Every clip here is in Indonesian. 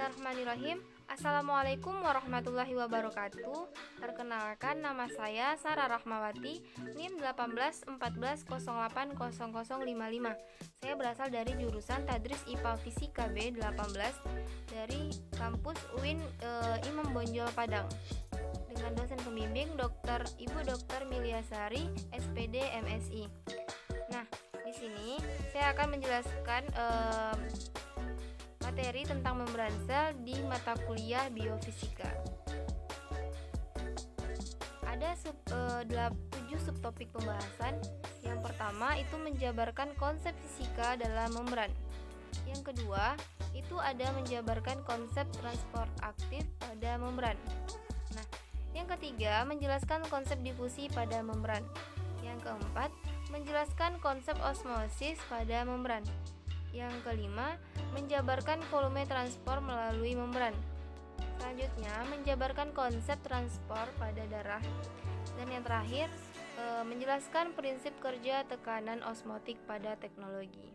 Bismillahirrahmanirrahim. Assalamualaikum warahmatullahi wabarakatuh. Perkenalkan, nama saya Sarah Rahmawati, NIM 1814080055. Saya berasal dari jurusan Tadris IPA Fisika B18 dari kampus UIN Imam Bonjol Padang, dengan dosen pembimbing Ibu Dr. Miliasari, SPD MSI. Nah, di sini saya akan menjelaskan materi tentang membran sel di mata kuliah biofisika. Ada 7 subtopik pembahasan. Yang pertama itu menjabarkan konsep fisika dalam membran. Yang kedua itu ada menjabarkan konsep transport aktif pada membran. Nah, yang ketiga menjelaskan konsep difusi pada membran. Yang keempat menjelaskan konsep osmosis pada membran. Yang kelima, menjabarkan volume transport melalui membran. Selanjutnya, menjabarkan konsep transport pada darah. Dan yang terakhir, menjelaskan prinsip kerja tekanan osmotik pada teknologi.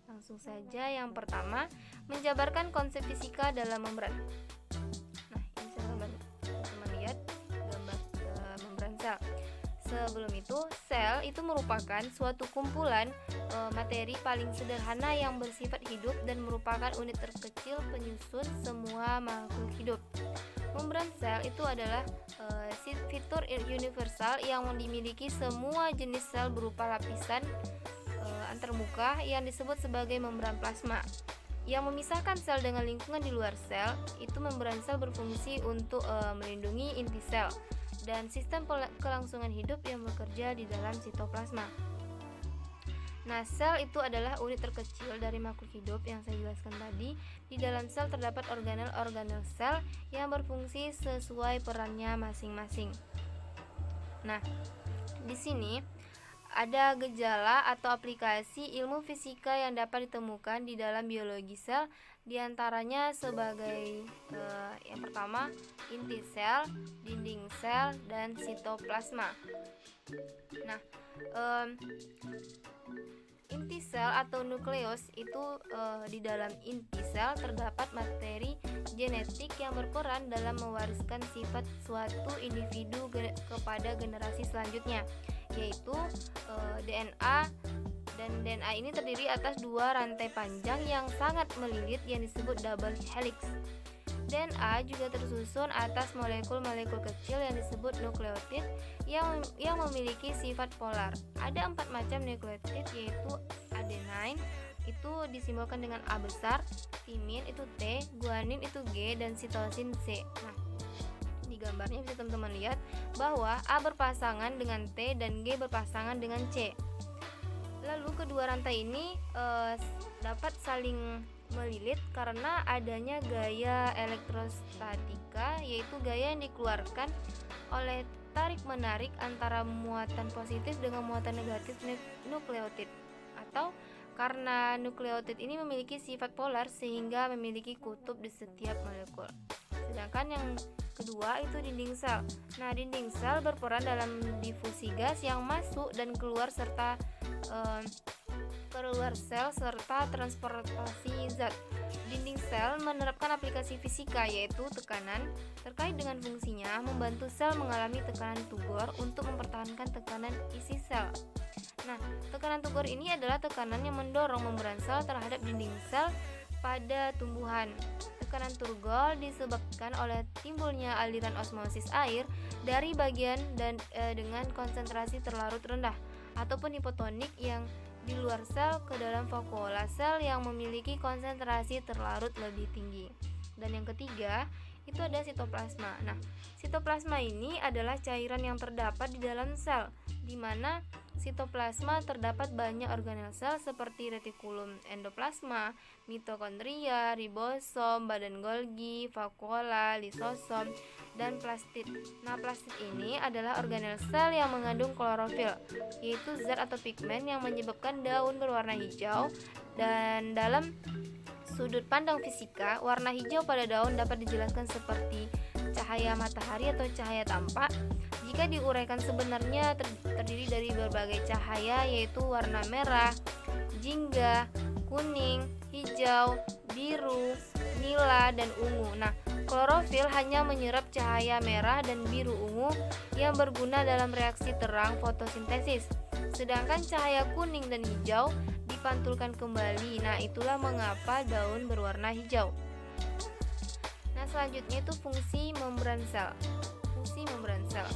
Langsung saja, yang pertama, menjabarkan konsep fisika dalam membran. Nah, ini saya teman lihat gambar membran sel. Sebelum itu, sel itu merupakan suatu kumpulan materi paling sederhana yang bersifat hidup dan merupakan unit terkecil penyusun semua makhluk hidup. Membran sel itu adalah fitur universal yang dimiliki semua jenis sel berupa lapisan antarmuka yang disebut sebagai membran plasma. Yang memisahkan sel dengan lingkungan di luar sel, itu membran sel berfungsi untuk melindungi inti sel dan sistem kelangsungan hidup yang bekerja di dalam sitoplasma. Nah, sel itu adalah unit terkecil dari makhluk hidup yang saya jelaskan tadi. Di dalam sel terdapat organel-organel sel yang berfungsi sesuai perannya masing-masing. Nah, di sini ada gejala atau aplikasi ilmu fisika yang dapat ditemukan di dalam biologi sel, diantaranya sebagai yang pertama inti sel, dinding sel, dan sitoplasma. Nah, inti sel atau nukleus itu di dalam inti sel terdapat materi genetik yang berperan dalam mewariskan sifat suatu individu kepada generasi selanjutnya, yaitu DNA. Dan DNA ini terdiri atas dua rantai panjang yang sangat melilit yang disebut double helix. DNA juga tersusun atas molekul-molekul kecil yang disebut nukleotid yang memiliki sifat polar. Ada 4 macam nukleotid, yaitu adenin itu disimbolkan dengan A besar, timin itu T, guanin itu G, dan sitosin C. Nah, di gambarnya bisa teman-teman lihat bahwa A berpasangan dengan T dan G berpasangan dengan C. Lalu kedua rantai ini dapat saling melilit karena adanya gaya elektrostatika, yaitu gaya yang dikeluarkan oleh tarik-menarik antara muatan positif dengan muatan negatif nukleotid, atau karena nukleotid ini memiliki sifat polar sehingga memiliki kutub di setiap molekul. Sedangkan yang kedua itu dinding sel. Nah, dinding sel berperan dalam difusi gas yang masuk dan keluar serta keluar sel serta transportasi zat. Dinding sel menerapkan aplikasi fisika, yaitu tekanan. Terkait dengan fungsinya, membantu sel mengalami tekanan Tugor untuk mempertahankan tekanan isi sel. Nah, tekanan Tugor ini adalah tekanan yang mendorong membran sel terhadap dinding sel pada tumbuhan. Tekanan Tugor disebabkan oleh timbulnya aliran osmosis air dari bagian dan dengan konsentrasi terlarut rendah ataupun hipotonik yang di luar sel ke dalam vakuola sel yang memiliki konsentrasi terlarut lebih tinggi. Dan yang ketiga itu ada sitoplasma. Nah, sitoplasma ini adalah cairan yang terdapat di dalam sel, di mana sitoplasma terdapat banyak organel sel seperti retikulum endoplasma, mitokondria, ribosom, badan Golgi, vakuola, lisosom, dan plastid. Nah, plastid ini adalah organel sel yang mengandung klorofil, yaitu zat atau pigmen yang menyebabkan daun berwarna hijau. Dan dalam sudut pandang fisika, warna hijau pada daun dapat dijelaskan seperti cahaya matahari atau cahaya tampak. Jika diuraikan, sebenarnya terdiri dari berbagai cahaya, yaitu warna merah, jingga, kuning, hijau, biru, nila, dan ungu. Nah, klorofil hanya menyerap cahaya merah dan biru ungu yang berguna dalam reaksi terang fotosintesis. Sedangkan cahaya kuning dan hijau dipantulkan kembali. Nah, itulah mengapa daun berwarna hijau. Nah, selanjutnya itu fungsi membran sel. Fungsi membran sel.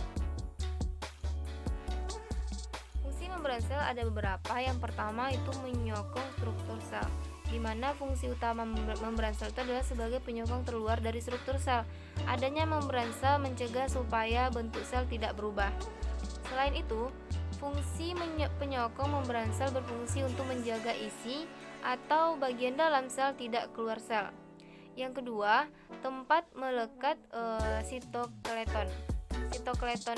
Fungsi membran sel ada beberapa. Yang pertama itu menyokong struktur sel, di mana fungsi utama membran sel itu adalah sebagai penyokong terluar dari struktur sel. Adanya membran sel mencegah supaya bentuk sel tidak berubah. Selain itu, fungsi penyokong membran sel berfungsi untuk menjaga isi atau bagian dalam sel tidak keluar sel. Yang kedua, tempat melekat sitoskeleton.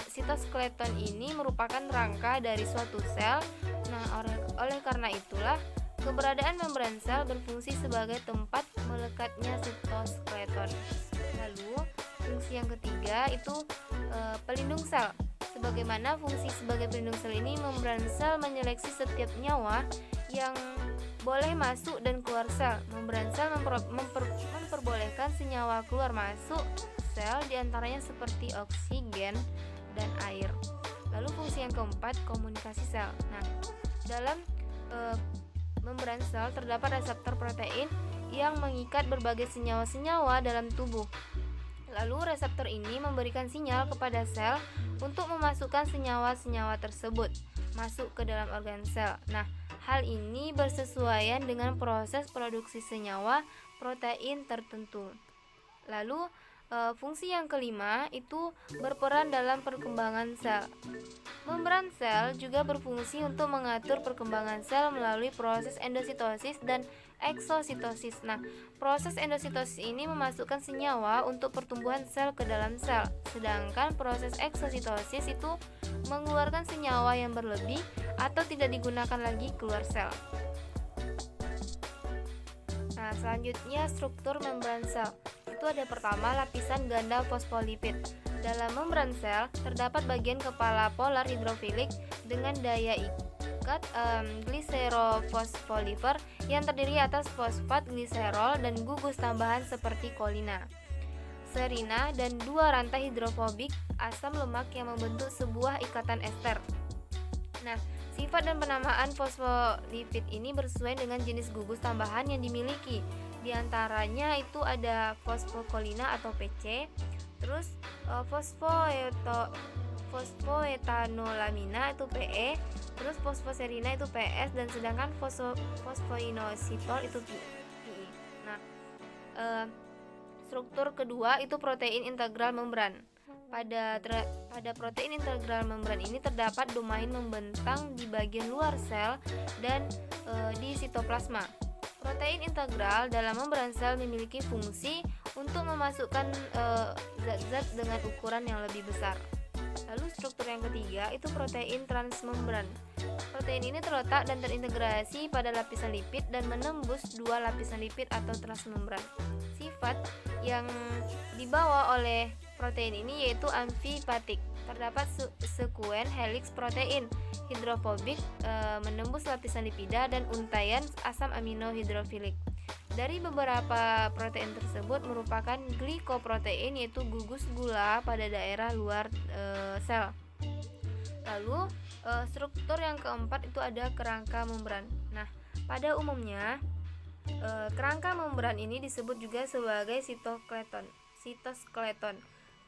Sitoskeleton ini merupakan rangka dari suatu sel. Nah, oleh karena itulah keberadaan membran sel berfungsi sebagai tempat melekatnya sitoskeleton. Lalu, fungsi yang ketiga itu pelindung sel. Sebagaimana fungsi sebagai pelindung sel ini, membran sel menyeleksi setiap nyawa yang boleh masuk dan keluar sel. Membran sel memperbolehkan senyawa keluar masuk sel, diantaranya seperti oksigen dan air. Lalu fungsi yang keempat, komunikasi sel. Nah, dalam membran sel terdapat reseptor protein yang mengikat berbagai senyawa-senyawa dalam tubuh. Lalu reseptor ini memberikan sinyal kepada sel untuk memasukkan senyawa-senyawa tersebut masuk ke dalam organ sel. Nah, hal ini bersesuaian dengan proses produksi senyawa protein tertentu. Lalu fungsi yang kelima itu berperan dalam perkembangan sel. Membran sel juga berfungsi untuk mengatur perkembangan sel melalui proses endositosis dan eksositosis. Nah, proses endositosis ini memasukkan senyawa untuk pertumbuhan sel ke dalam sel, sedangkan proses eksositosis itu mengeluarkan senyawa yang berlebih atau tidak digunakan lagi keluar sel. Nah, selanjutnya struktur membran sel. Itu ada pertama lapisan ganda fosfolipid. Dalam membran sel terdapat bagian kepala polar hidrofilik dengan daya ikat gliserofosfoliper yang terdiri atas fosfat gliserol dan gugus tambahan seperti kolina, serina, dan dua rantai hidrofobik asam lemak yang membentuk sebuah ikatan ester. Nah, sifat dan penamaan fosfolipid ini bersesuaian dengan jenis gugus tambahan yang dimiliki. Di antaranya itu ada fosfokolina atau PC, terus fosfoetanolamina itu PE, terus fosfoserina itu PS, dan sedangkan fosfoinositol itu PI. Nah, struktur kedua itu protein integral membran. Pada protein integral membran ini terdapat domain membentang di bagian luar sel dan di sitoplasma. Protein integral dalam membran sel memiliki fungsi untuk memasukkan zat-zat dengan ukuran yang lebih besar. Lalu struktur yang ketiga itu protein transmembran. Protein ini terletak dan terintegrasi pada lapisan lipid dan menembus dua lapisan lipid atau transmembran. Sifat yang dibawa oleh protein ini yaitu amfipatik. Terdapat sekuen helix protein hidrofobik menembus lapisan lipida dan untaian asam amino hidrofilik. Dari beberapa protein tersebut merupakan glikoprotein yaitu gugus gula pada daerah luar sel. Lalu struktur yang keempat itu ada kerangka membran. Nah, pada umumnya kerangka membran ini disebut juga sebagai sitoskeleton.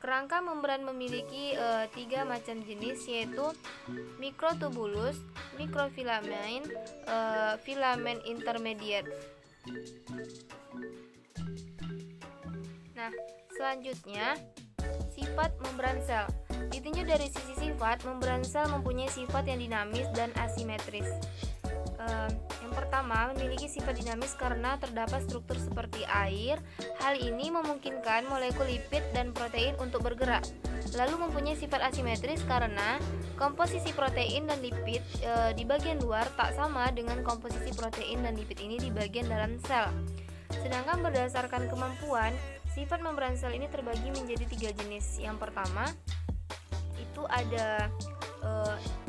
Kerangka membran memiliki 3 macam jenis, yaitu mikrotubulus, mikrofilamen, filamen intermediate. Nah, selanjutnya sifat membran sel. Ditinjau dari sisi sifat, membran sel mempunyai sifat yang dinamis dan asimetris. Yang pertama, memiliki sifat dinamis karena terdapat struktur seperti air. Hal ini memungkinkan molekul lipid dan protein untuk bergerak. Lalu mempunyai sifat asimetris karena komposisi protein dan lipid di bagian luar tak sama dengan komposisi protein dan lipid ini di bagian dalam sel. Sedangkan berdasarkan kemampuan, sifat membran sel ini terbagi menjadi 3 jenis. Yang pertama, itu ada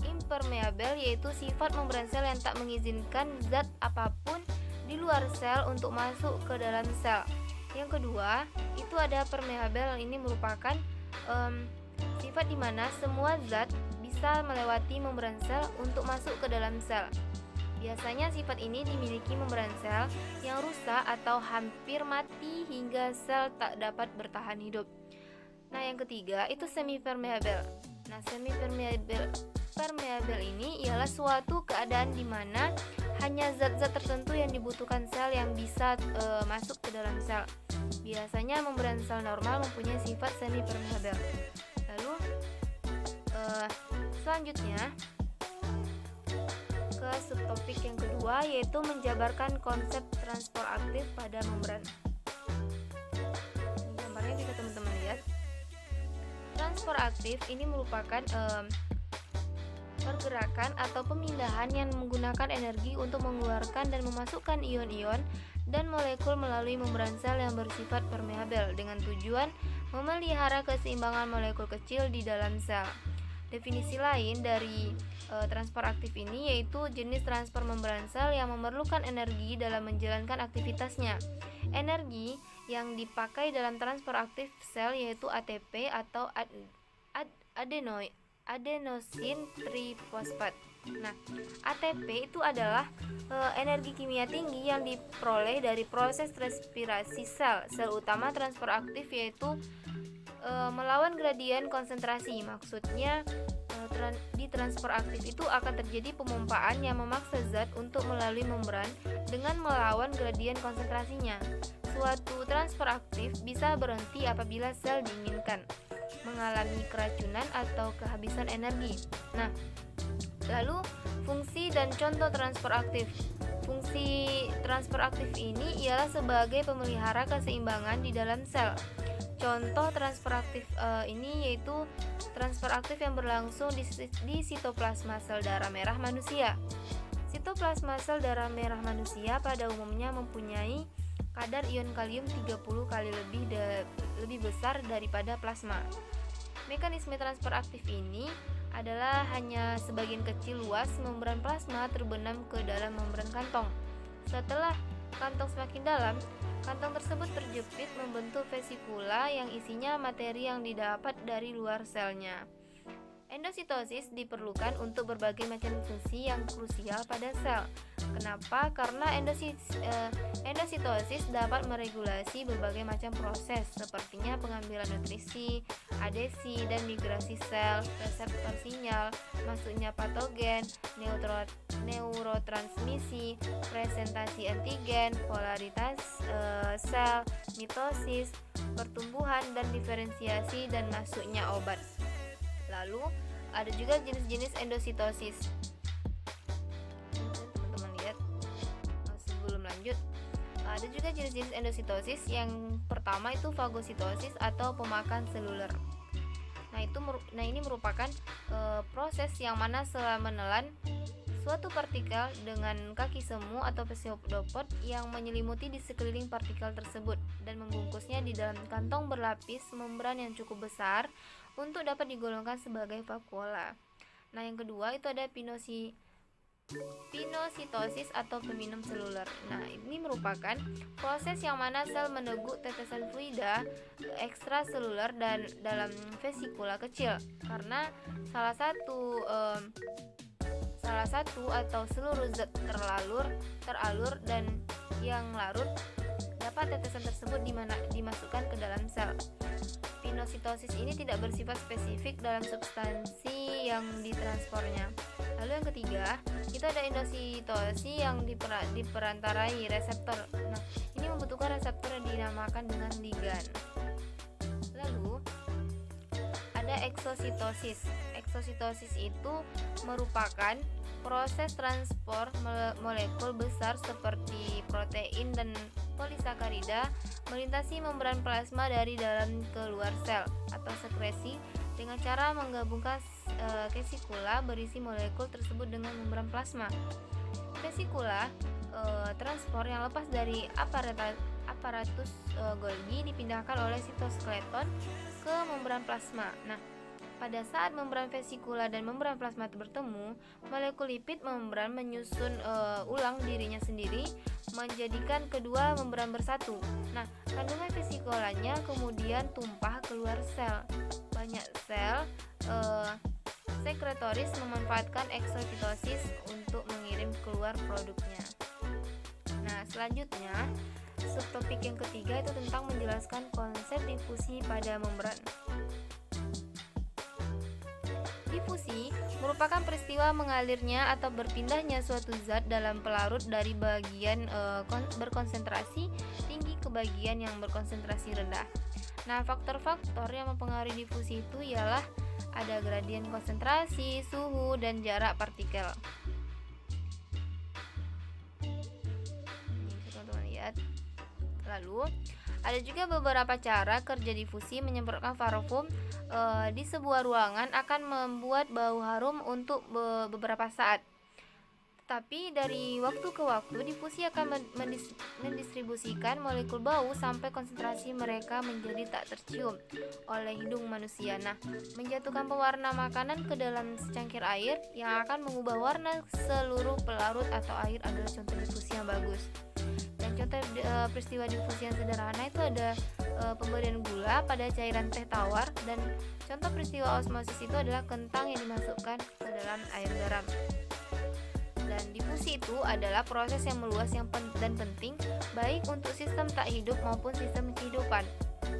impermeable, yaitu sifat membran sel yang tak mengizinkan zat apapun di luar sel untuk masuk ke dalam sel. Yang kedua, itu ada permeabel. Ini merupakan sifat di mana semua zat bisa melewati membran sel untuk masuk ke dalam sel. Biasanya sifat ini dimiliki membran sel yang rusak atau hampir mati hingga sel tak dapat bertahan hidup. Nah, yang ketiga itu semi-permeabel. Nah, semi-permeabel ini ialah suatu keadaan di mana hanya zat-zat tertentu yang dibutuhkan sel yang bisa masuk ke dalam sel. Biasanya membran sel normal mempunyai sifat semi-permeabel. Lalu selanjutnya ke subtopik yang kedua, yaitu menjabarkan konsep transport aktif pada membran. Ini gambarnya bisa teman-teman lihat. Transport aktif ini merupakan pergerakan atau pemindahan yang menggunakan energi untuk mengeluarkan dan memasukkan ion-ion dan molekul melalui membran sel yang bersifat permeabel dengan tujuan memelihara keseimbangan molekul kecil di dalam sel. Definisi lain dari transport aktif ini yaitu jenis transfer membran sel yang memerlukan energi dalam menjalankan aktivitasnya. Energi yang dipakai dalam transfer aktif sel yaitu ATP atau adenosin trifosfat. Nah, ATP itu adalah energi kimia tinggi yang diperoleh dari proses respirasi sel. Sel utama transfer aktif yaitu melawan gradien konsentrasi. Maksudnya di transfer aktif itu akan terjadi pemompaan yang memaksa zat untuk melalui membran dengan melawan gradien konsentrasinya. Suatu transfer aktif bisa berhenti apabila sel diinginkan mengalami keracunan atau kehabisan energi. Nah, lalu fungsi dan contoh transfer aktif. Fungsi transfer aktif ini ialah sebagai pemelihara keseimbangan di dalam sel. Contoh transfer aktif ini yaitu transfer aktif yang berlangsung di sitoplasma sel darah merah manusia. Sitoplasma sel darah merah manusia pada umumnya mempunyai kadar ion kalium 30 kali lebih besar daripada plasma. Mekanisme transfer aktif ini adalah hanya sebagian kecil luas membran plasma terbenam ke dalam membran kantong. Setelah kantong semakin dalam, kantong tersebut terjepit membentuk vesikula yang isinya materi yang didapat dari luar selnya. Endositosis diperlukan untuk berbagai macam fungsi yang krusial pada sel. Kenapa? Karena endositosis dapat meregulasi berbagai macam proses sepertinya pengambilan nutrisi, adesi dan migrasi sel, reseptor sinyal, masuknya patogen, neurotransmisi, presentasi antigen, polaritas sel, mitosis, pertumbuhan dan diferensiasi dan masuknya obat. Lalu ada juga jenis-jenis endositosis. Teman-teman lihat. Sebelum lanjut, ada juga jenis-jenis endositosis. Yang pertama itu fagositosis atau pemakan seluler. Nah, ini merupakan proses yang mana setelah menelan suatu partikel dengan kaki semu atau pseudopod yang menyelimuti di sekeliling partikel tersebut dan membungkusnya di dalam kantong berlapis membran yang cukup besar untuk dapat digolongkan sebagai vakuola. Nah, yang kedua itu ada pinositosis atau peminum seluler. Nah, ini merupakan proses yang mana sel meneguk tetesan fluida ekstraseluler dan dalam vesikula kecil karena salah satu atau seluruh zat teralur dan yang larut dapat tetesan tersebut dimasukkan ke dalam sel. Pinositosis ini tidak bersifat spesifik dalam substansi yang ditransfernya. Lalu yang ketiga, itu ada endositosis yang diperantarai reseptor. Nah, ini membutuhkan reseptor yang dinamakan dengan ligan. Lalu ada eksositosis. Eksositosis itu merupakan proses transport molekul besar seperti protein dan polisakarida melintasi membran plasma dari dalam ke luar sel atau sekresi dengan cara menggabungkan vesikula berisi molekul tersebut dengan membran plasma. Vesikula transport yang lepas dari aparatus Golgi dipindahkan oleh sitoskeleton ke membran plasma. Nah, Pada saat membran vesikula dan membran plasma bertemu, molekul lipid membran menyusun ulang dirinya sendiri, menjadikan kedua membran bersatu. Nah, kandungan vesikulanya kemudian tumpah keluar sel. Banyak sel sekretoris memanfaatkan eksositosis untuk mengirim keluar produknya. Nah, selanjutnya subtopik yang ketiga itu tentang menjelaskan konsep difusi pada membran. Difusi merupakan peristiwa mengalirnya atau berpindahnya suatu zat dalam pelarut dari bagian berkonsentrasi tinggi ke bagian yang berkonsentrasi rendah. Nah, faktor-faktor yang mempengaruhi difusi itu ialah ada gradien konsentrasi, suhu, dan jarak partikel. Ini teman-teman lihat. Lalu ada juga beberapa cara kerja difusi. Menyemprotkan parfum di sebuah ruangan akan membuat bau harum untuk beberapa saat. Tapi dari waktu ke waktu difusi akan mendistribusikan molekul bau sampai konsentrasi mereka menjadi tak tercium oleh hidung manusia. Nah, menjatuhkan pewarna makanan ke dalam secangkir air yang akan mengubah warna seluruh pelarut atau air adalah contoh difusi yang bagus. Dan contoh peristiwa difusi yang sederhana itu ada pemberian gula pada cairan teh tawar, dan contoh peristiwa osmosis itu adalah kentang yang dimasukkan ke dalam air garam. Dan difusi itu adalah proses yang meluas dan penting baik untuk sistem tak hidup maupun sistem kehidupan.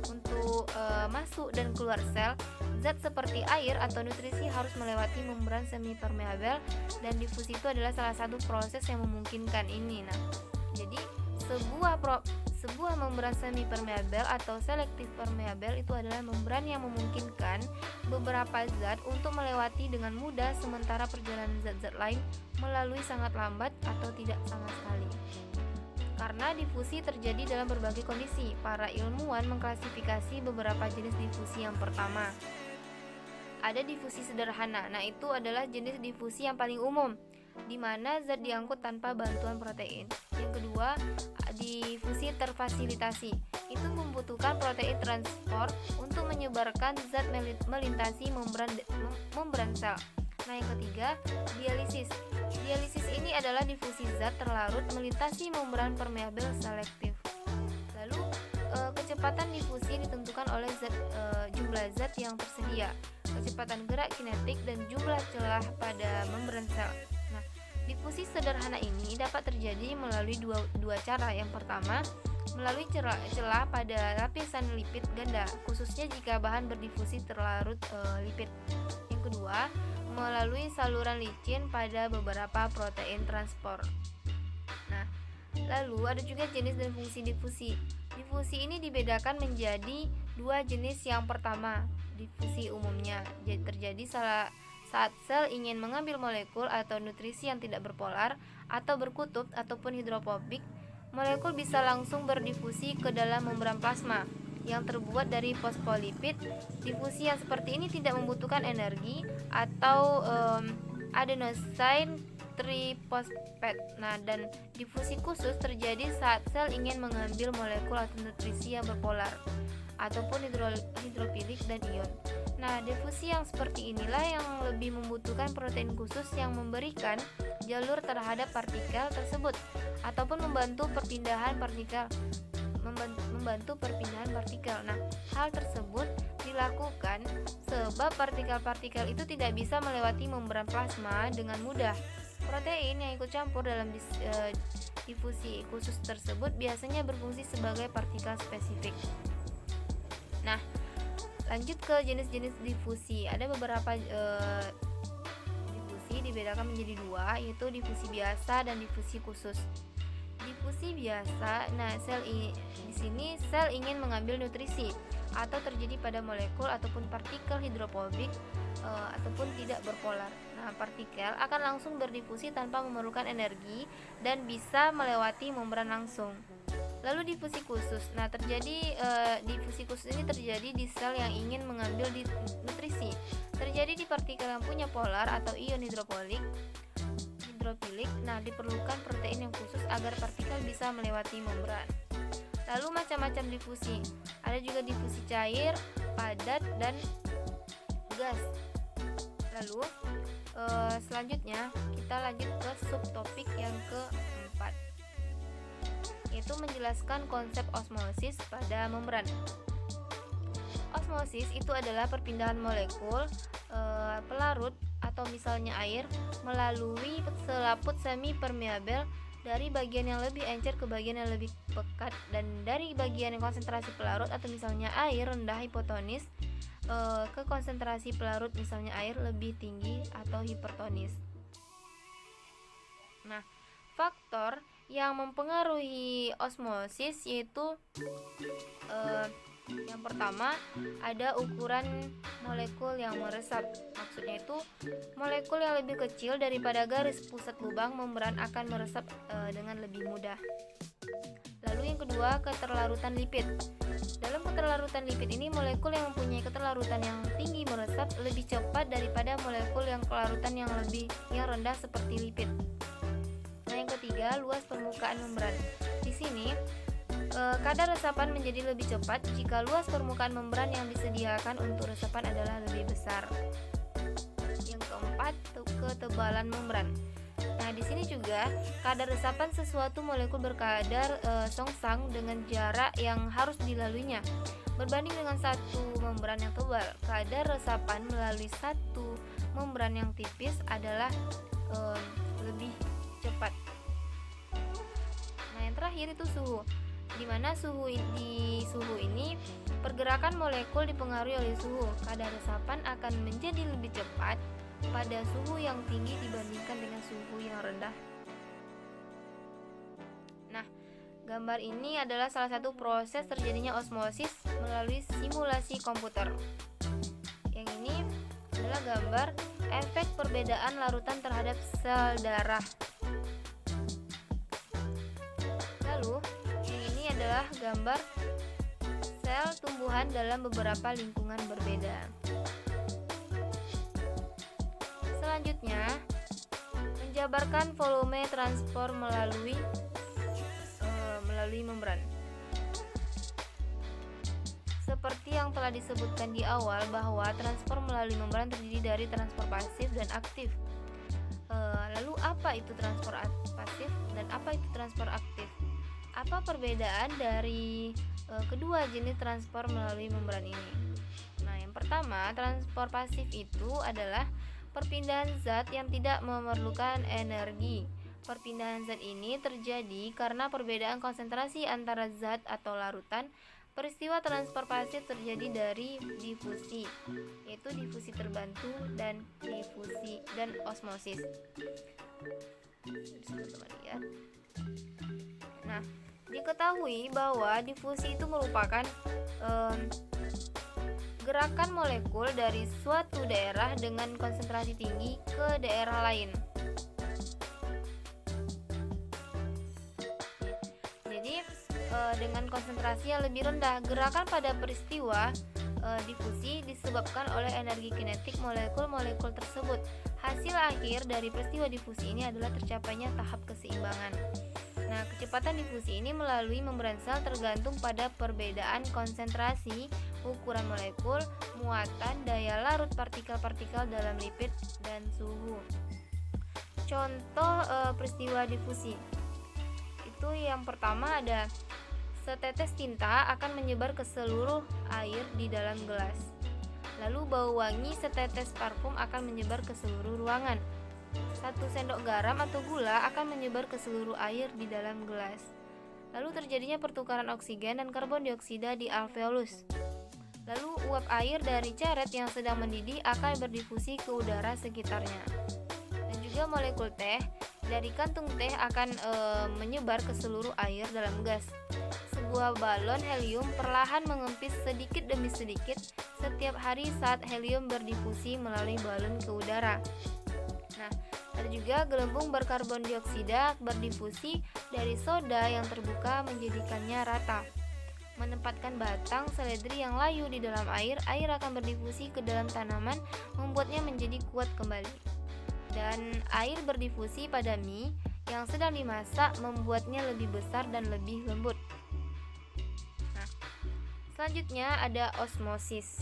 Untuk masuk dan keluar sel, zat seperti air atau nutrisi harus melewati membran semi permeabel, dan difusi itu adalah salah satu proses yang memungkinkan ini. Nah, jadi sebuah membran semi permeabel atau selektif permeabel itu adalah membran yang memungkinkan beberapa zat untuk melewati dengan mudah, sementara perjalanan zat-zat lain melalui sangat lambat atau tidak sama sekali. Karena difusi terjadi dalam berbagai kondisi, para ilmuwan mengklasifikasi beberapa jenis difusi. Yang pertama, ada difusi sederhana. Nah, itu adalah jenis difusi yang paling umum, di mana zat diangkut tanpa bantuan protein. Yang kedua, difusi terfasilitasi. Itu membutuhkan protein transport untuk menyebarkan zat melintasi membran sel. Nah, yang ketiga, dialisis. Dialisis ini adalah difusi zat terlarut melintasi membran permeabel selektif. Lalu, kecepatan difusi ditentukan oleh jumlah zat yang tersedia, kecepatan gerak kinetik, dan jumlah celah pada membran sel. Nah, difusi sederhana ini dapat terjadi melalui dua cara. Yang pertama, melalui celah pada lapisan lipid ganda, khususnya jika bahan berdifusi terlarut lipid. Yang kedua, melalui saluran licin pada beberapa protein transport. Nah, lalu ada juga jenis dan fungsi difusi. Difusi ini dibedakan menjadi dua jenis. Yang pertama, difusi umumnya terjadi saat sel ingin mengambil molekul atau nutrisi yang tidak berpolar atau berkutub ataupun hidrofobik. Molekul bisa langsung berdifusi ke dalam membran plasma yang terbuat dari fosfolipid. Difusi yang seperti ini tidak membutuhkan energi atau adenosine triphosphate. Nah, dan difusi khusus terjadi saat sel ingin mengambil molekul atau nutrisi yang berpolar ataupun hidrofilik dan ion. Nah, difusi yang seperti inilah yang lebih membutuhkan protein khusus yang memberikan jalur terhadap partikel tersebut ataupun membantu perpindahan partikel. Nah, hal tersebut dilakukan sebab partikel-partikel itu tidak bisa melewati membran plasma dengan mudah. Protein yang ikut campur dalam difusi khusus tersebut biasanya berfungsi sebagai partikel spesifik. Nah, lanjut ke jenis-jenis difusi. Ada beberapa difusi dibedakan menjadi dua, yaitu difusi biasa dan difusi khusus. Difusi biasa, nah di sini sel ingin mengambil nutrisi atau terjadi pada molekul ataupun partikel hidrofobik ataupun tidak berpolar. Nah, partikel akan langsung berdifusi tanpa memerlukan energi dan bisa melewati membran langsung. Lalu difusi khusus. Nah, difusi khusus ini terjadi di sel yang ingin mengambil nutrisi. Terjadi di partikel yang punya polar atau ion hidrofilik. Nah, diperlukan protein yang khusus agar partikel bisa melewati membran. Lalu macam-macam difusi. Ada juga difusi cair, padat, dan gas. Lalu selanjutnya kita lanjut ke subtopik yang keempat, yaitu menjelaskan konsep osmosis pada membran. Osmosis itu adalah perpindahan molekul pelarut atau misalnya air melalui selaput semi permeabel dari bagian yang lebih encer ke bagian yang lebih pekat, dan dari bagian yang konsentrasi pelarut atau misalnya air rendah hipotonis ke konsentrasi pelarut misalnya air lebih tinggi atau hipertonis. Nah, faktor yang mempengaruhi osmosis yaitu yang pertama ada ukuran molekul yang meresap. Maksudnya itu molekul yang lebih kecil daripada garis pusat lubang membran akan meresap dengan lebih mudah. Lalu yang kedua, keterlarutan lipid. Dalam keterlarutan lipid ini, molekul yang mempunyai keterlarutan yang tinggi meresap lebih cepat daripada molekul yang kelarutan yang rendah seperti lipid. Nah, yang ketiga, luas permukaan membran. Di sini kadar resapan menjadi lebih cepat jika luas permukaan membran yang disediakan untuk resapan adalah lebih besar. Yang keempat, ketebalan membran. Nah, di sini juga kadar resapan sesuatu molekul berkadar songsang dengan jarak yang harus dilaluinya. Berbanding dengan satu membran yang tebal, kadar resapan melalui satu membran yang tipis adalah lebih cepat. Nah, yang terakhir itu suhu. Di mana di suhu ini pergerakan molekul dipengaruhi oleh suhu. Kadar resapan akan menjadi lebih cepat pada suhu yang tinggi dibandingkan dengan suhu yang rendah. Nah, gambar ini adalah salah satu proses terjadinya osmosis melalui simulasi komputer. Yang ini adalah gambar efek perbedaan larutan terhadap sel darah. Lalu adalah gambar sel tumbuhan dalam beberapa lingkungan berbeda. Selanjutnya, menjabarkan volume transport melalui membran. Seperti yang telah disebutkan di awal bahwa transport melalui membran terdiri dari transport pasif dan aktif. Lalu apa itu transport pasif dan apa itu transport aktif? Apa perbedaan dari kedua jenis transport melalui membran ini? Nah, yang pertama, transport pasif itu adalah perpindahan zat yang tidak memerlukan energi. Perpindahan zat ini terjadi karena perbedaan konsentrasi antara zat atau larutan. Peristiwa transport pasif terjadi dari difusi, yaitu difusi terbantu dan difusi dan osmosis. Nah, diketahui bahwa difusi itu merupakan gerakan molekul dari suatu daerah dengan konsentrasi tinggi ke daerah lain. Jadi dengan konsentrasi yang lebih rendah, gerakan pada peristiwa difusi disebabkan oleh energi kinetik molekul-molekul tersebut. Hasil akhir dari peristiwa difusi ini adalah tercapainya tahap keseimbangan. Nah, kecepatan difusi ini melalui membran sel tergantung pada perbedaan konsentrasi, ukuran molekul, muatan, daya larut partikel-partikel dalam lipid, dan suhu. Contoh peristiwa difusi itu yang pertama ada setetes tinta akan menyebar ke seluruh air di dalam gelas. Lalu bau wangi setetes parfum akan menyebar ke seluruh ruangan. 1 sendok garam atau gula akan menyebar ke seluruh air di dalam gelas. Lalu terjadinya pertukaran oksigen dan karbon dioksida di alveolus. Lalu uap air dari ceret yang sedang mendidih akan berdifusi ke udara sekitarnya. Dan juga molekul teh dari kantung teh akan menyebar ke seluruh air dalam gas. Sebuah balon helium perlahan mengempis sedikit demi sedikit setiap hari saat helium berdifusi melalui balon ke udara. Nah, ada juga gelembung berkarbon dioksida berdifusi dari soda yang terbuka menjadikannya rata. Menempatkan batang seledri yang layu di dalam air akan berdifusi ke dalam tanaman, membuatnya menjadi kuat kembali. Dan air berdifusi pada mie yang sedang dimasak, membuatnya lebih besar dan lebih lembut. Nah, selanjutnya ada osmosis,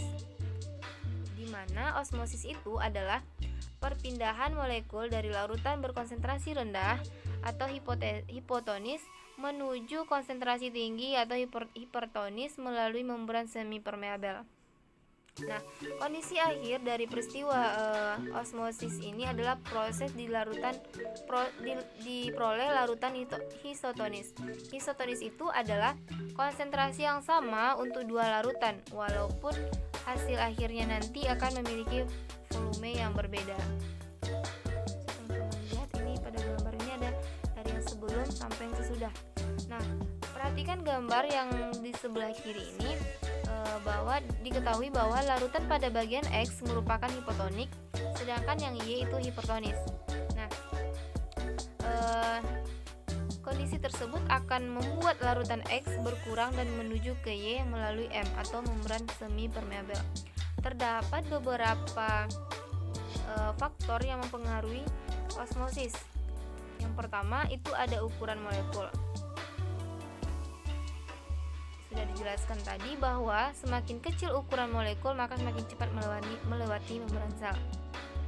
di mana osmosis itu adalah perpindahan molekul dari larutan berkonsentrasi rendah atau hipotonis menuju konsentrasi tinggi atau hipertonis melalui membran semi permeabel. Nah, kondisi akhir dari peristiwa osmosis ini adalah proses di larutan diperoleh larutan isotonis. Isotonis itu adalah konsentrasi yang sama untuk dua larutan, walaupun hasil akhirnya nanti akan memiliki volume yang berbeda. Teman-teman lihat ini pada gambar ini ada dari yang sebelum sampai yang sesudah. Nah, perhatikan gambar yang di sebelah kiri ini, bahwa diketahui bahwa larutan pada bagian X merupakan hipotonik, sedangkan yang Y itu hipertonis. Nah, kondisi tersebut akan membuat larutan X berkurang dan menuju ke Y melalui M atau membran semi permeabel. Terdapat beberapa faktor yang mempengaruhi osmosis. Yang pertama itu ada ukuran molekul. Sudah dijelaskan tadi bahwa semakin kecil ukuran molekul maka semakin cepat melewati membran sel.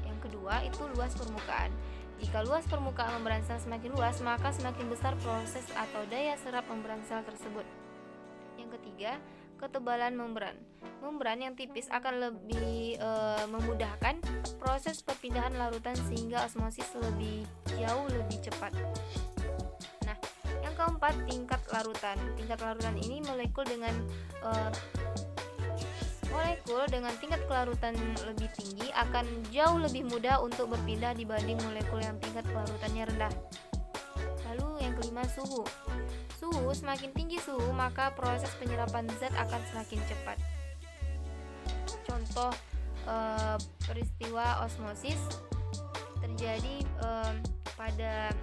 Yang kedua itu luas permukaan. Jika luas permukaan membran sel semakin luas, maka semakin besar proses atau daya serap membran sel tersebut. Yang ketiga, ketebalan membran. Membran yang tipis akan lebih memudahkan proses perpindahan larutan sehingga osmosis jauh lebih cepat. Yang keempat, tingkat larutan. Tingkat larutan ini molekul dengan tingkat kelarutan lebih tinggi akan jauh lebih mudah untuk berpindah dibanding molekul yang tingkat kelarutannya rendah. Lalu yang kelima, suhu. Semakin tinggi suhu maka proses penyerapan zat akan semakin cepat. Contoh peristiwa osmosis terjadi pada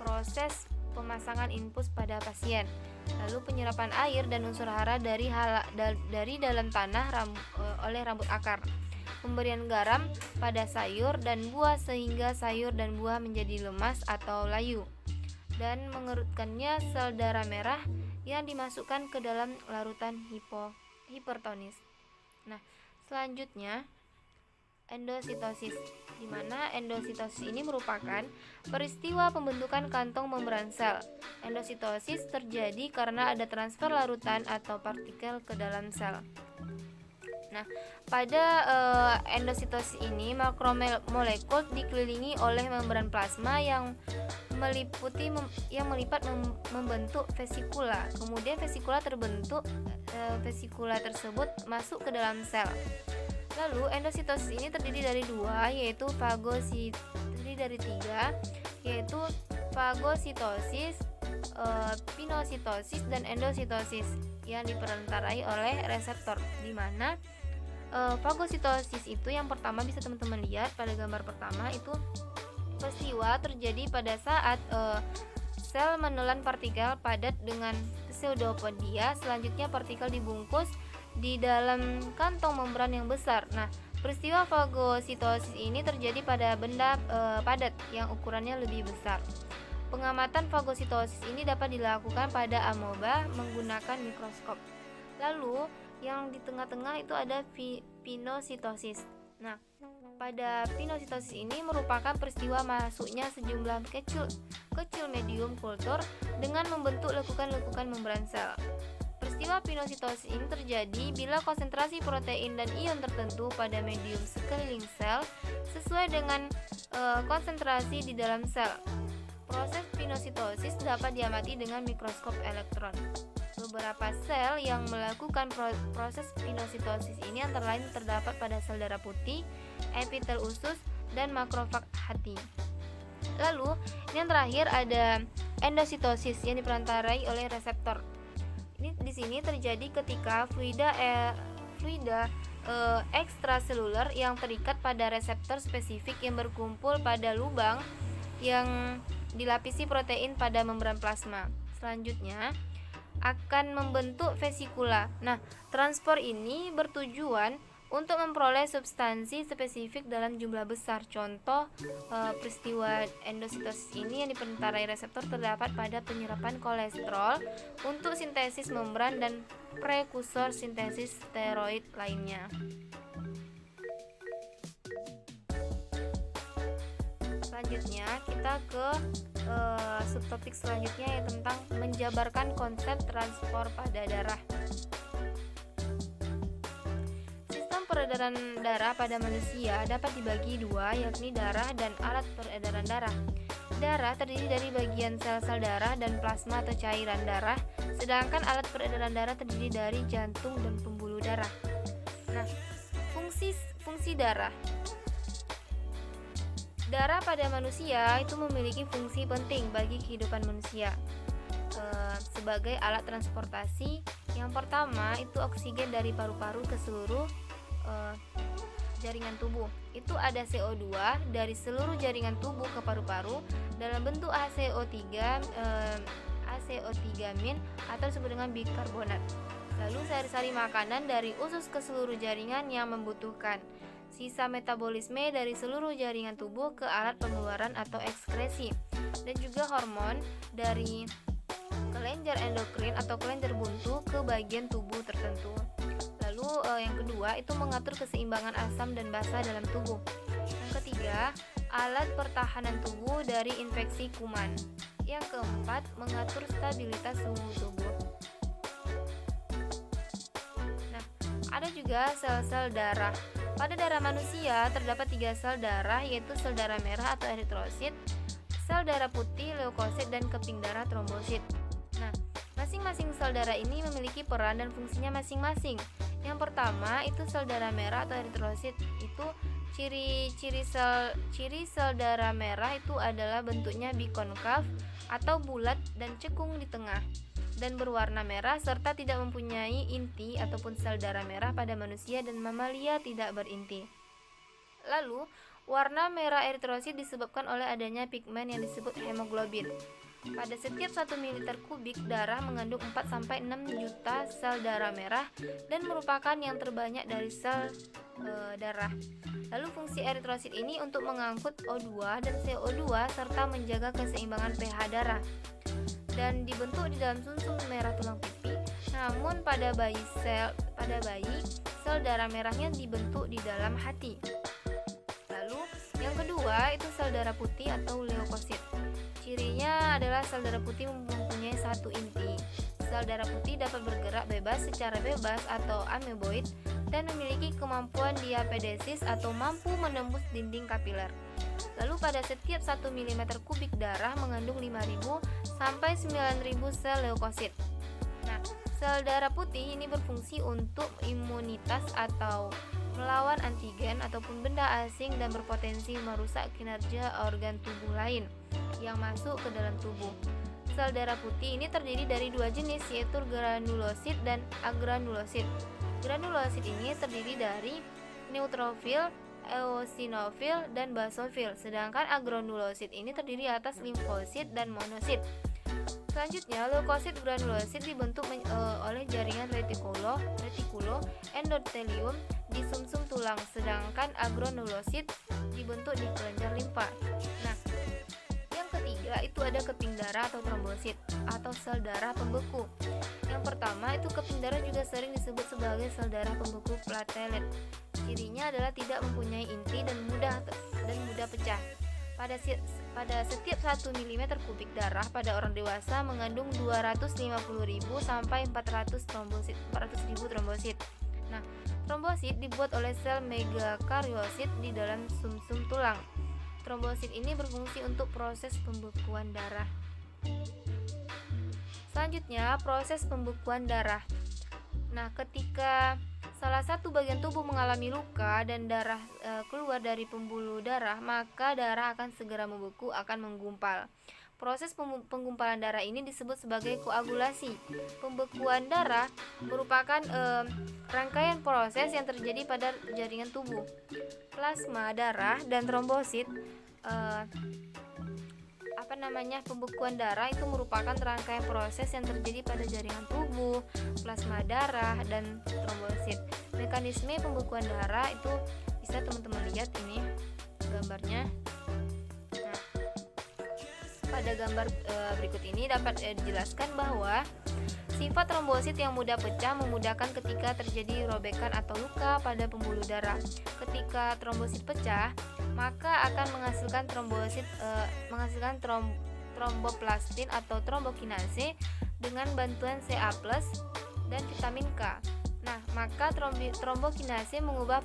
proses pemasangan infus pada pasien, lalu penyerapan air dan unsur hara dari dalam tanah oleh rambut akar, pemberian garam pada sayur dan buah sehingga sayur dan buah menjadi lemas atau layu, dan mengerutkannya sel darah merah yang dimasukkan ke dalam larutan hipertonis. Nah, selanjutnya endositosis, di mana endositosis ini merupakan peristiwa pembentukan kantong membran sel. Endositosis terjadi karena ada transfer larutan atau partikel ke dalam sel. Nah, pada endositosis ini makromolekul dikelilingi oleh membran plasma yang membentuk vesikula. Kemudian vesikula tersebut masuk ke dalam sel. Lalu endositosis ini terdiri dari tiga, yaitu fagositosis, pinositosis, dan endositosis yang diperantarai oleh reseptor. Di mana fagositosis itu yang pertama bisa teman-teman lihat pada gambar pertama, itu peristiwa terjadi pada saat sel menelan partikel padat dengan pseudopodia. Selanjutnya partikel dibungkus di dalam kantong membran yang besar. Nah, peristiwa fagositosis ini terjadi pada benda padat yang ukurannya lebih besar. Pengamatan fagositosis ini dapat dilakukan pada amoeba menggunakan mikroskop. Lalu, yang di tengah-tengah itu ada pinositosis. Nah, pada pinositosis ini merupakan peristiwa masuknya sejumlah kecil medium kultur dengan membentuk lekukan-lekukan membran sel. Peristiwa pinositosis ini terjadi bila konsentrasi protein dan ion tertentu pada medium sekeliling sel sesuai dengan konsentrasi di dalam sel. Proses pinositosis dapat diamati dengan mikroskop elektron. Beberapa sel yang melakukan proses pinositosis ini antara lain terdapat pada sel darah putih, epitel usus, dan makrofag hati. Lalu, yang terakhir ada endositosis yang diperantarai oleh reseptor. Ini di sini terjadi ketika fluida ekstraseluler yang terikat pada reseptor spesifik yang berkumpul pada lubang yang dilapisi protein pada membran plasma. Selanjutnya akan membentuk vesikula. Nah, transport ini bertujuan untuk memperoleh substansi spesifik dalam jumlah besar. Contoh peristiwa endositosis ini yang diperantarai reseptor terdapat pada penyerapan kolesterol untuk sintesis membran dan prekursor sintesis steroid lainnya. Selanjutnya kita ke subtopik selanjutnya yang tentang menjabarkan konsep transport pada darah. Sistem peredaran darah pada manusia dapat dibagi dua, yakni darah dan alat peredaran darah. Darah terdiri dari bagian sel-sel darah dan plasma atau cairan darah, sedangkan alat peredaran darah terdiri dari jantung dan pembuluh darah. Nah, fungsi darah. Darah pada manusia itu memiliki fungsi penting bagi kehidupan manusia sebagai alat transportasi. Yang pertama itu oksigen dari paru-paru ke seluruh jaringan tubuh. Itu ada CO2 dari seluruh jaringan tubuh ke paru-paru dalam bentuk HCO3 atau disebut dengan bikarbonat. Lalu sari-sari makanan dari usus ke seluruh jaringan yang membutuhkan. Sisa metabolisme dari seluruh jaringan tubuh ke alat pengeluaran atau ekskresi. Dan juga hormon dari kelenjar endokrin atau kelenjar buntu ke bagian tubuh tertentu. Lalu yang kedua itu mengatur keseimbangan asam dan basa dalam tubuh. Yang ketiga, alat pertahanan tubuh dari infeksi kuman. Yang keempat, mengatur stabilitas suhu tubuh. Nah, ada juga sel-sel darah. Pada darah manusia terdapat 3 sel darah, yaitu sel darah merah atau eritrosit, sel darah putih leukosit, dan keping darah trombosit. Nah, masing-masing sel darah ini memiliki peran dan fungsinya masing-masing. Yang pertama itu sel darah merah atau eritrosit. Itu ciri sel darah merah itu adalah bentuknya bikonkav atau bulat dan cekung di tengah dan berwarna merah serta tidak mempunyai inti ataupun sel darah merah pada manusia dan mamalia tidak berinti. Lalu, warna merah eritrosit disebabkan oleh adanya pigmen yang disebut hemoglobin. Pada setiap 1 ml kubik darah mengandung 4-6 juta sel darah merah dan merupakan yang terbanyak dari sel darah. Lalu fungsi eritrosit ini untuk mengangkut O2 dan CO2 serta menjaga keseimbangan pH darah. Dan dibentuk di dalam sumsum merah tulang pipi. Namun pada bayi sel darah merahnya dibentuk di dalam hati. Lalu yang kedua itu sel darah putih atau leukosit. Cirinya adalah sel darah putih mempunyai satu inti. Sel darah putih dapat bergerak bebas secara bebas atau ameboid dan memiliki kemampuan diapedesis atau mampu menembus dinding kapiler. Lalu pada setiap 1 mm kubik darah mengandung 5.000 sampai 9.000 sel leukosit. Nah, sel darah putih ini berfungsi untuk imunitas atau melawan antigen ataupun benda asing dan berpotensi merusak kinerja organ tubuh lain yang masuk ke dalam tubuh. Sel darah putih ini terdiri dari 2 jenis, yaitu granulosit dan agranulosit. Granulosit ini terdiri dari neutrofil, eosinofil, dan basofil, sedangkan agranulosit ini terdiri atas limfosit dan monosit. Selanjutnya, leukosit granulosit dibentuk oleh jaringan retikulo endotelium di sumsum tulang, sedangkan agranulosit dibentuk di kelenjar limfa. Nah, yang ketiga itu ada keping darah atau trombosit atau sel darah pembeku. Yang pertama itu keping darah juga sering disebut sebagai sel darah pembeku platelet. Cirinya adalah tidak mempunyai inti dan mudah pecah. Pada setiap 1 mm kubik darah pada orang dewasa mengandung 250.000 sampai 400.000 trombosit. Nah, trombosit dibuat oleh sel megakaryosit di dalam sumsum tulang. Trombosit ini berfungsi untuk proses pembekuan darah. Selanjutnya, proses pembekuan darah. Nah, ketika salah satu bagian tubuh mengalami luka dan darah keluar dari pembuluh darah, maka darah akan segera membeku, akan menggumpal. Proses penggumpalan darah ini disebut sebagai koagulasi. Pembekuan darah merupakan rangkaian proses yang terjadi pada jaringan tubuh. Plasma darah dan trombosit pembekuan darah itu merupakan rangkaian proses yang terjadi pada jaringan tubuh, plasma darah, dan trombosit. Mekanisme pembekuan darah itu bisa teman-teman lihat ini gambarnya. Nah, pada gambar berikut ini dapat dijelaskan bahwa sifat trombosit yang mudah pecah memudahkan ketika terjadi robekan atau luka pada pembuluh darah. Ketika trombosit pecah, maka akan menghasilkan tromboplastin atau trombokinase dengan bantuan Ca+ dan vitamin K. Nah, maka trombokinase mengubah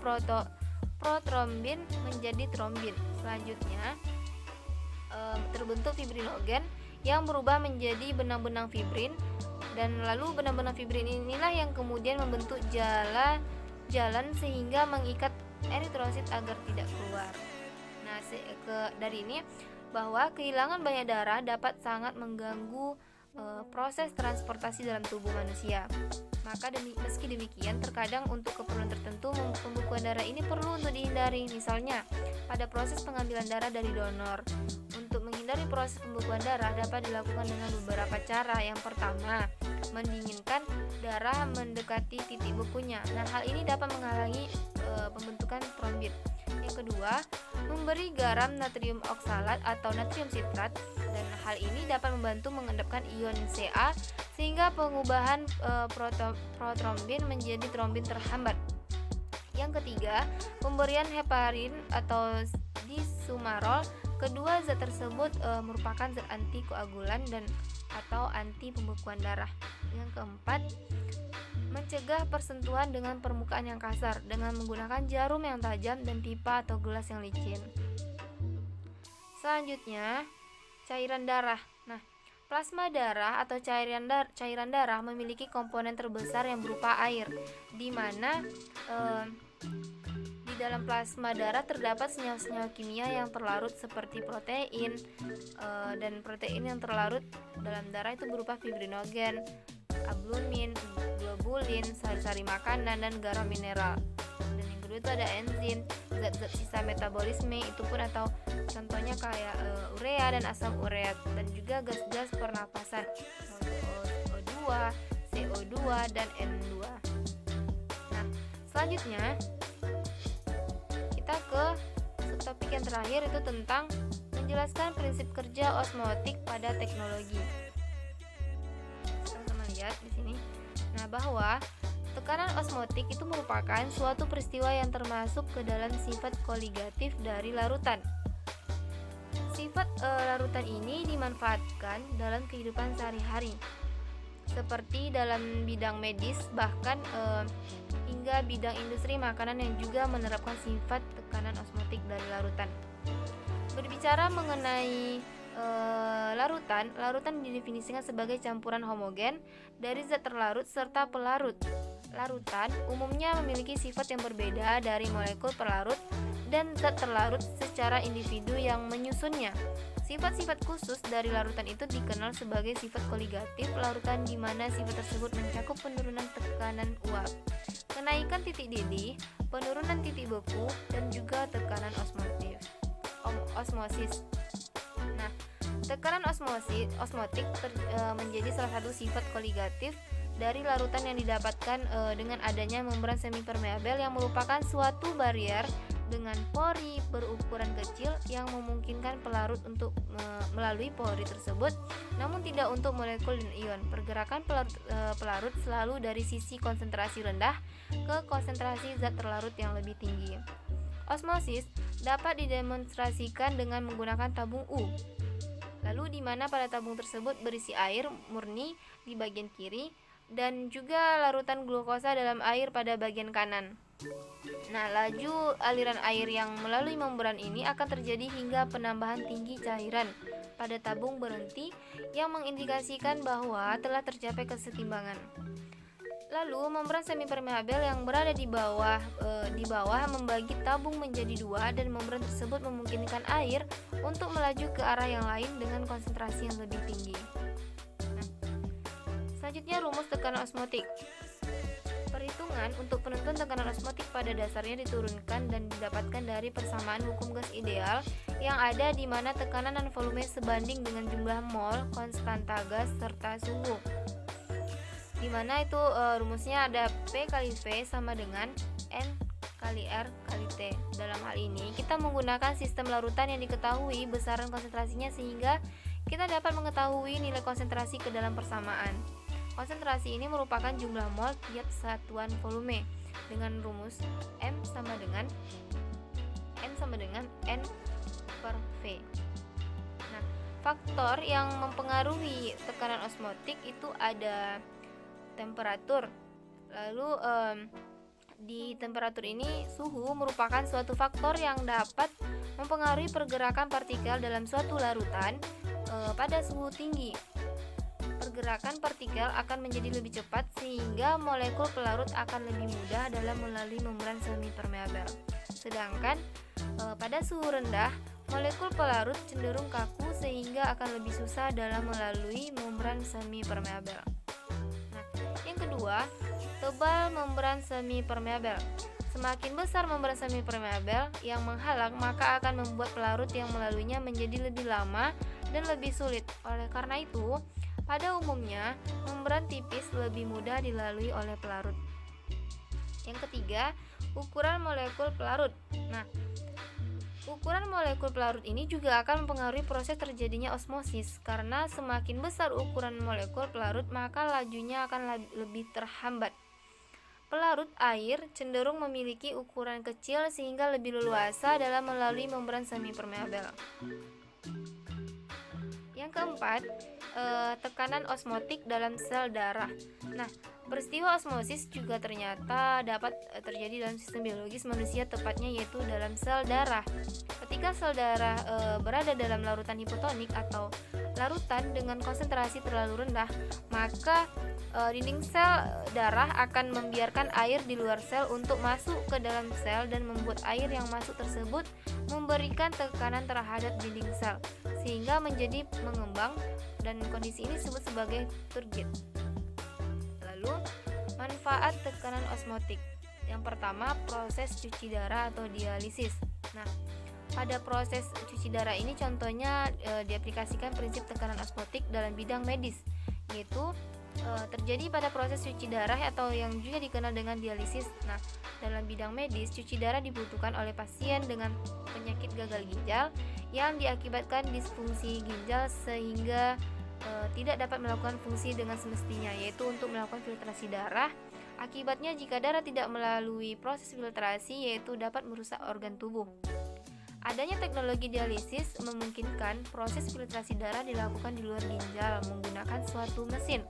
protrombin menjadi trombin. Selanjutnya terbentuk fibrinogen yang berubah menjadi benang-benang fibrin, dan lalu benang-benang fibrin inilah yang kemudian membentuk jalan sehingga mengikat eritrosit agar tidak keluar. Nah, dari ini bahwa kehilangan banyak darah dapat sangat mengganggu proses transportasi dalam tubuh manusia. Maka meski demikian, terkadang untuk keperluan tertentu pembekuan darah ini perlu untuk dihindari. Misalnya, pada proses pengambilan darah dari donor. Untuk menghindari proses pembekuan darah dapat dilakukan dengan beberapa cara. Yang pertama, mendinginkan darah mendekati titik bekunya. Nah, hal ini dapat menghalangi pembentukan trombin. Yang kedua, memberi garam natrium oksalat atau natrium sitrat, dan hal ini dapat membantu mengendapkan ion Ca sehingga pengubahan protrombin menjadi trombin terhambat. Yang ketiga, pemberian heparin atau disumarol. Kedua zat tersebut merupakan zat antikoagulan dan atau anti pembekuan darah. Yang keempat, mencegah persentuhan dengan permukaan yang kasar dengan menggunakan jarum yang tajam dan pipa atau gelas yang licin. Selanjutnya, cairan darah. Nah, plasma darah atau cairan darah memiliki komponen terbesar yang berupa air, di mana di dalam plasma darah terdapat senyawa-senyawa kimia yang terlarut seperti protein, dan protein yang terlarut dalam darah itu berupa fibrinogen, albumin, globulin, sari-sari makanan, dan garam mineral. Dan yang kedua itu ada enzim, zat-zat sisa metabolisme itu pun, atau contohnya kayak urea dan asam urea, dan juga gas-gas pernapasan O2, CO2, dan N2. Nah, selanjutnya kita ke subtopik yang terakhir, itu tentang menjelaskan prinsip kerja osmotik pada teknologi. Sama-sama lihat di sini. Nah, bahwa tekanan osmotik itu merupakan suatu peristiwa yang termasuk ke dalam sifat koligatif dari larutan. Sifat larutan ini dimanfaatkan dalam kehidupan sehari-hari, seperti dalam bidang medis, bahkan hingga bidang industri makanan yang juga menerapkan sifat tekanan osmotik dari larutan. Berbicara mengenai larutan didefinisikan sebagai campuran homogen dari zat terlarut serta pelarut. Larutan umumnya memiliki sifat yang berbeda dari molekul pelarut dan zat terlarut secara individu yang menyusunnya. Sifat-sifat khusus dari larutan itu dikenal sebagai sifat koligatif larutan, di mana sifat tersebut mencakup penurunan tekanan uap, kenaikan titik didih, penurunan titik beku, dan juga tekanan osmosis. Nah, tekanan osmotik menjadi salah satu sifat koligatif dari larutan yang didapatkan dengan adanya membran semipermeabel yang merupakan suatu barrier dengan pori berukuran kecil yang memungkinkan pelarut untuk melalui pori tersebut, namun tidak untuk molekul dan ion. Pergerakan pelarut selalu dari sisi konsentrasi rendah ke konsentrasi zat terlarut yang lebih tinggi. Osmosis dapat didemonstrasikan dengan menggunakan tabung U. Lalu di mana pada tabung tersebut berisi air murni di bagian kiri dan juga larutan glukosa dalam air pada bagian kanan. Nah, laju aliran air yang melalui membran ini akan terjadi hingga penambahan tinggi cairan pada tabung berhenti yang mengindikasikan bahwa telah tercapai kesetimbangan. Lalu membran semipermeabel yang berada di bawah membagi tabung menjadi dua, dan membran tersebut memungkinkan air untuk melaju ke arah yang lain dengan konsentrasi yang lebih tinggi. Nah, selanjutnya rumus tekanan osmotik. Perhitungan untuk penentuan tekanan osmotik pada dasarnya diturunkan dan didapatkan dari persamaan hukum gas ideal yang ada di mana tekanan dan volume sebanding dengan jumlah mol, konstanta gas, serta suhu. Di mana itu rumusnya ada P kali V sama dengan N kali R kali T. Dalam hal ini kita menggunakan sistem larutan yang diketahui besaran konsentrasinya sehingga kita dapat mengetahui nilai konsentrasi ke dalam persamaan. Konsentrasi ini merupakan jumlah mol tiap satuan volume dengan rumus M sama dengan N sama dengan N per V. Nah, faktor yang mempengaruhi tekanan osmotik itu ada temperatur. Lalu di temperatur ini suhu merupakan suatu faktor yang dapat mempengaruhi pergerakan partikel dalam suatu larutan pada suhu tinggi. Pergerakan partikel akan menjadi lebih cepat sehingga molekul pelarut akan lebih mudah dalam melalui membran semi permeabel. Sedangkan pada suhu rendah, molekul pelarut cenderung kaku sehingga akan lebih susah dalam melalui membran semi permeabel. Nah, yang kedua, tebal membran semi permeabel. Semakin besar membran semi permeabel yang menghalang, maka akan membuat pelarut yang melaluinya menjadi lebih lama dan lebih sulit. Oleh karena itu, pada umumnya membran tipis lebih mudah dilalui oleh pelarut. Yang ketiga, ukuran molekul pelarut. Nah, ukuran molekul pelarut ini juga akan mempengaruhi proses terjadinya osmosis, karena semakin besar ukuran molekul pelarut maka lajunya akan lebih terhambat. Pelarut air cenderung memiliki ukuran kecil sehingga lebih leluasa dalam melalui membran semi permeabel. Yang keempat, tekanan osmotik dalam sel darah. Nah, peristiwa osmosis juga ternyata dapat terjadi dalam sistem biologis manusia, tepatnya yaitu dalam sel darah. Ketika sel darah berada dalam larutan hipotonik atau larutan dengan konsentrasi terlalu rendah, maka dinding sel darah akan membiarkan air di luar sel untuk masuk ke dalam sel dan membuat air yang masuk tersebut memberikan tekanan terhadap dinding sel sehingga menjadi mengembang, dan kondisi ini disebut sebagai turgid. Lalu, manfaat tekanan osmotik. Yang pertama, proses cuci darah atau dialisis. Nah, pada proses cuci darah ini contohnya diaplikasikan prinsip tekanan osmotik dalam bidang medis, yaitu terjadi pada proses cuci darah atau yang juga dikenal dengan dialisis. Nah, dalam bidang medis, cuci darah dibutuhkan oleh pasien dengan penyakit gagal ginjal yang diakibatkan disfungsi ginjal sehingga tidak dapat melakukan fungsi dengan semestinya, yaitu untuk melakukan filtrasi darah. Akibatnya jika darah tidak melalui proses filtrasi, yaitu dapat merusak organ tubuh. Adanya teknologi dialisis memungkinkan proses filtrasi darah dilakukan di luar ginjal menggunakan suatu mesin.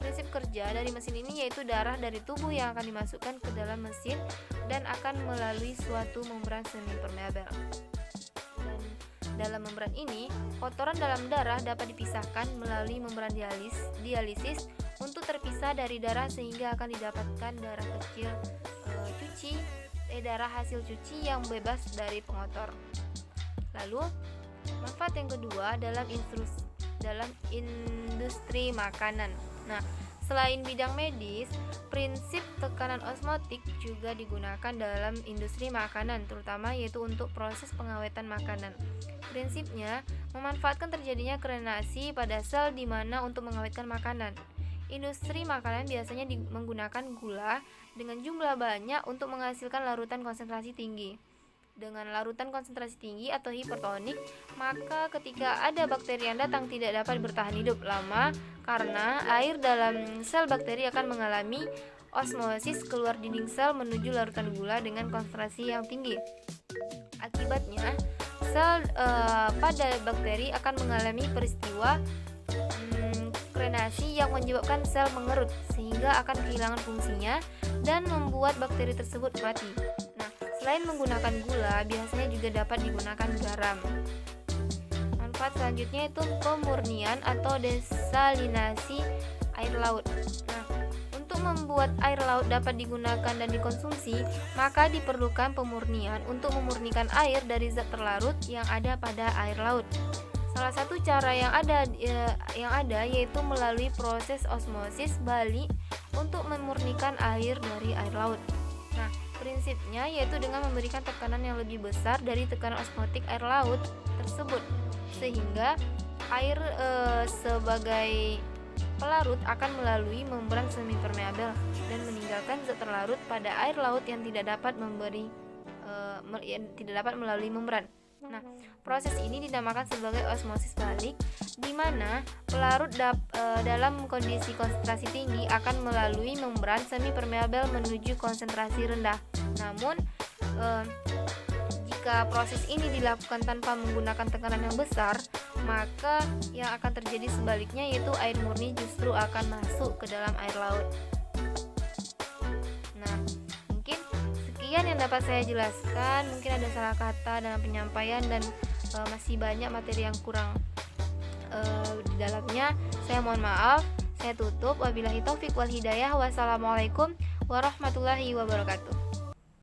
Prinsip kerja dari mesin ini yaitu darah dari tubuh yang akan dimasukkan ke dalam mesin dan akan melalui suatu membran semi permeabel. Dalam membran ini, kotoran dalam darah dapat dipisahkan melalui membran dialisis untuk terpisah dari darah sehingga akan didapatkan darah kecil darah hasil cuci yang bebas dari pengotor. Lalu, manfaat yang kedua dalam industri makanan. Nah, selain bidang medis, prinsip tekanan osmotik juga digunakan dalam industri makanan, terutama yaitu untuk proses pengawetan makanan. Prinsipnya, memanfaatkan terjadinya krenasi pada sel di mana untuk mengawetkan makanan. Industri makanan biasanya menggunakan gula dengan jumlah banyak untuk menghasilkan larutan konsentrasi tinggi. Dengan larutan konsentrasi tinggi atau hipertonik, maka ketika ada bakteri yang datang tidak dapat bertahan hidup lama karena air dalam sel bakteri akan mengalami osmosis keluar dinding sel menuju larutan gula dengan konsentrasi yang tinggi. Akibatnya, sel pada bakteri akan mengalami peristiwa krenasi yang menyebabkan sel mengerut sehingga akan kehilangan fungsinya dan membuat bakteri tersebut mati. Nah, selain menggunakan gula, biasanya juga dapat digunakan garam. Manfaat selanjutnya itu pemurnian atau desalinasi air laut. Nah, untuk membuat air laut dapat digunakan dan dikonsumsi, maka diperlukan pemurnian untuk memurnikan air dari zat terlarut yang ada pada air laut. Salah satu cara yang ada yaitu melalui proses osmosis balik untuk memurnikan air dari air laut. Nah, prinsipnya yaitu dengan memberikan tekanan yang lebih besar dari tekanan osmotik air laut tersebut, sehingga air sebagai pelarut akan melalui membran semi permeabel dan meninggalkan zat terlarut pada air laut yang tidak dapat melalui membran. Nah, proses ini dinamakan sebagai osmosis balik, di mana pelarut dalam kondisi konsentrasi tinggi akan melalui membran semi permeabel menuju konsentrasi rendah. Namun, jika jika proses ini dilakukan tanpa menggunakan tekanan yang besar, maka yang akan terjadi sebaliknya, yaitu air murni justru akan masuk ke dalam air laut. Nah, mungkin sekian yang dapat saya jelaskan. Mungkin ada salah kata dalam penyampaian dan masih banyak materi yang kurang di dalamnya. Saya mohon maaf. Saya tutup. Wabillahi taufik wal hidayah. Wassalamualaikum warahmatullahi wabarakatuh.